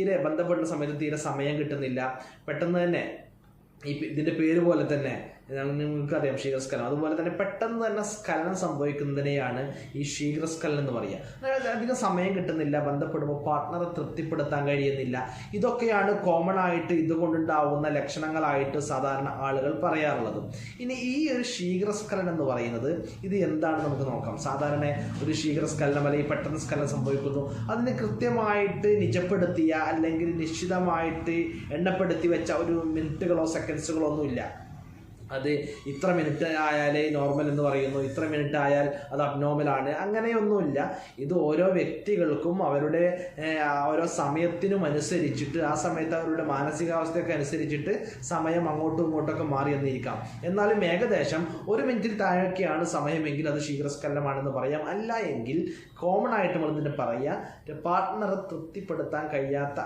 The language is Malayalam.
തീരെ ബന്ധപ്പെടുന്ന സമയത്ത് തീരെ സമയം കിട്ടുന്നില്ല. പെട്ടെന്ന് തന്നെ ഇതിന്റെ പേര് പോലെ തന്നെ നിങ്ങൾക്കറിയാം ശീഘ്രസ്ഖലനം. അതുപോലെ തന്നെ പെട്ടെന്ന് തന്നെ സ്ഖലനം സംഭവിക്കുന്നതിനെയാണ് ഈ ശീഘ്രസ്ഖലനം എന്ന് പറയുക. അതായത് അധികം സമയം കിട്ടുന്നില്ല, ബന്ധപ്പെടുമ്പോൾ പാർട്ട്ണറെ തൃപ്തിപ്പെടുത്താൻ കഴിയുന്നില്ല. ഇതൊക്കെയാണ് കോമൺ ആയിട്ട് ഇതുകൊണ്ടുണ്ടാവുന്ന ലക്ഷണങ്ങളായിട്ട് സാധാരണ ആളുകൾ പറയാറുള്ളത്. ഇനി ഈ ഒരു ശീഘ്രസ്ഖലനം എന്ന് പറയുന്നത് ഇത് എന്താണ് നമുക്ക് നോക്കാം. സാധാരണ ഒരു ശീഘ്രസ്ഖലനം അല്ലെങ്കിൽ പെട്ടെന്ന് സ്ഖലനം സംഭവിക്കുന്നു, അതിന് കൃത്യമായിട്ട് നിജപ്പെടുത്തിയ അല്ലെങ്കിൽ നിശ്ചിതമായിട്ട് എണ്ണപ്പെടുത്തി വെച്ച ഒരു മിനിറ്റുകളോ സെക്കൻഡ്സുകളോ ഒന്നുമില്ല. അത് ഇത്ര മിനിറ്റ് ആയാലേ നോർമൽ എന്ന് പറയുന്നു, ഇത്ര മിനിറ്റ് ആയാൽ അത് അബ്നോർമലാണ്, അങ്ങനെയൊന്നുമില്ല. ഇത് ഓരോ വ്യക്തികൾക്കും അവരുടെ ഓരോ സമയത്തിനും അനുസരിച്ചിട്ട് ആ സമയത്ത് അവരുടെ മാനസികാവസ്ഥയൊക്കെ അനുസരിച്ചിട്ട് സമയം അങ്ങോട്ടും ഇങ്ങോട്ടൊക്കെ മാറി എന്നിരിക്കാം. എന്നാലും ഏകദേശം 1 മിനിറ്റിൽ താഴെയൊക്കെയാണ് സമയമെങ്കിൽ അത് ശീഘ്രസ്ഖലനമാണെന്ന് പറയാം. അല്ല എങ്കിൽ കോമൺ ആയിട്ട് നമ്മൾ ഇതിനെ പറയാം പാർട്ട്ണറെ തൃപ്തിപ്പെടുത്താൻ കഴിയാത്ത